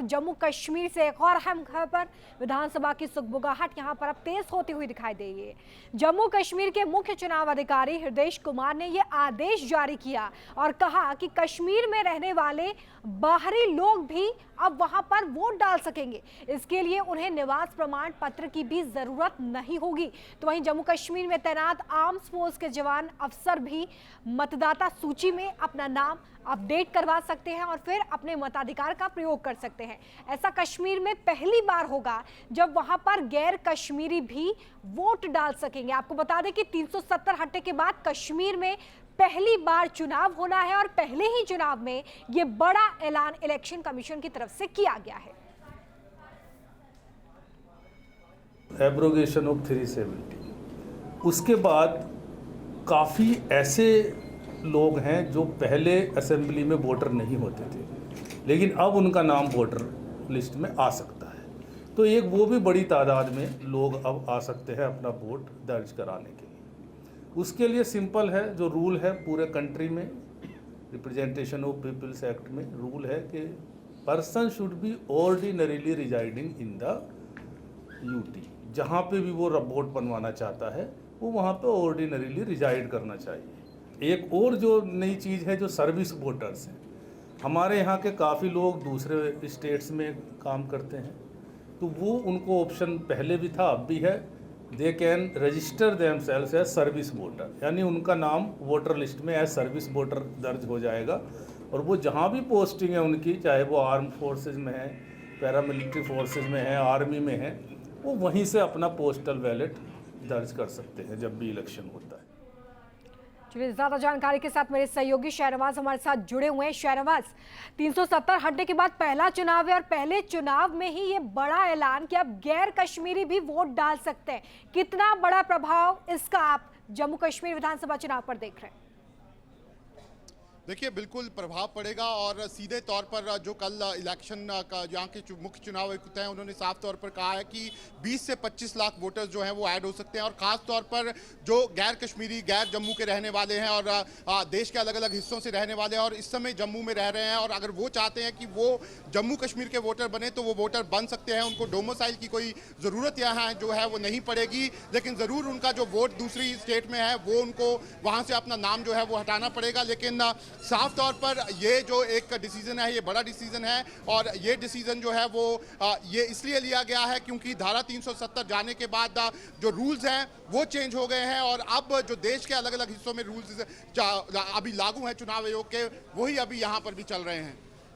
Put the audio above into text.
जम्मू कश्मीर से एक और अहम खबर। विधानसभा की सुगबुगाहट यहां पर अब तेज होती हुई दिखाई दे रही है। जम्मू कश्मीर के मुख्य चुनाव अधिकारी हृदेश कुमार ने यह आदेश जारी किया और कहा कि कश्मीर में रहने वाले बाहरी लोग भी अब वहां पर वोट डाल सकेंगे। इसके लिए उन्हें निवास प्रमाण पत्र की भी जरूरत नहीं होगी। तो वहीं जम्मू कश्मीर में तैनात आर्म्स फोर्स के जवान अफसर भी मतदाता सूची में अपना नाम अपडेट करवा सकते हैं और फिर अपने मताधिकार का प्रयोग कर सकते हैं। ऐसा कश्मीर में पहली बार होगा जब वहां पर गैर कश्मीरी भी वोट डाल सकेंगे। आपको बता दें कि 370 हटने के बाद कश्मीर में पहली बार चुनाव होना है और पहले ही चुनाव में यह बड़ा ऐलान इलेक्शन कमीशन की तरफ से किया गया है। एब्रोगेशन ऑफ 370, उसके बाद काफ़ी ऐसे लोग हैं जो पहले असेंबली में वोटर नहीं होते थे, लेकिन अब उनका नाम वोटर लिस्ट में आ सकता है। तो एक वो भी बड़ी तादाद में लोग अब आ सकते हैं अपना वोट दर्ज कराने के लिए। उसके लिए सिंपल है, जो रूल है पूरे कंट्री में, रिप्रेजेंटेशन ऑफ पीपल्स एक्ट में रूल है कि person should be ordinarily residing in the UT. जहाँ पे भी वो वोट बनवाना चाहता है वो वहाँ पे ऑर्डिनरीली रिजाइड करना चाहिए। एक और जो नई चीज़ है, जो सर्विस वोटर्स हैं, हमारे यहाँ के काफ़ी लोग दूसरे स्टेट्स में काम करते हैं, तो वो उनको ऑप्शन पहले भी था, अब भी है। They can register themselves as service voter, यानी उनका नाम वोटर लिस्ट में एज सर्विस वोटर दर्ज हो जाएगा। और वो जहाँ भी पोस्टिंग है उनकी, चाहे वो आर्म फोर्सेज में है, पैरामिलिट्री फोर्सेज में है, आर्मी में है, वो वहीं से अपना पोस्टल बैलेट दर्ज कर सकते हैं जब भी इलेक्शन होता है। चलिए, ज्यादा जानकारी के साथ मेरे सहयोगी शहनवाज हमारे साथ जुड़े हुए हैं। शहनवाज, 370 हटने के बाद पहला चुनाव है और पहले चुनाव में ही ये बड़ा ऐलान कि अब गैर कश्मीरी भी वोट डाल सकते हैं। कितना बड़ा प्रभाव इसका आप जम्मू कश्मीर विधानसभा चुनाव पर देख रहे हैं? देखिए, बिल्कुल प्रभाव पड़ेगा और सीधे तौर पर जो कल इलेक्शन का यहाँ के मुख्य चुनाव आयुक्त हैं, उन्होंने साफ तौर पर कहा है कि 20 से 25 लाख वोटर्स जो हैं वो ऐड हो सकते हैं। और ख़ास तौर पर जो गैर कश्मीरी, गैर जम्मू के रहने वाले हैं और देश के अलग अलग हिस्सों से रहने वाले हैं और इस समय जम्मू में रह रहे हैं, और अगर वो चाहते हैं कि वो जम्मू कश्मीर के वोटर बने तो वो वोटर बन सकते हैं। उनको डोमिसाइल की कोई ज़रूरत यहाँ जो है वो नहीं पड़ेगी, लेकिन ज़रूर उनका जो वोट दूसरी स्टेट में है वो उनको वहाँ से अपना नाम जो है वो हटाना पड़ेगा। लेकिन साफ तौर पर ये जो एक डिसीजन है, ये बड़ा डिसीजन है और ये डिसीजन जो है वो ये इसलिए लिया गया है क्योंकि धारा 370 जाने के बाद जो रूल्स हैं वो चेंज हो गए हैं और अब जो देश के अलग अलग हिस्सों में रूल्स अभी लागू हैं चुनाव आयोग के, वही अभी यहाँ पर भी चल रहे हैं।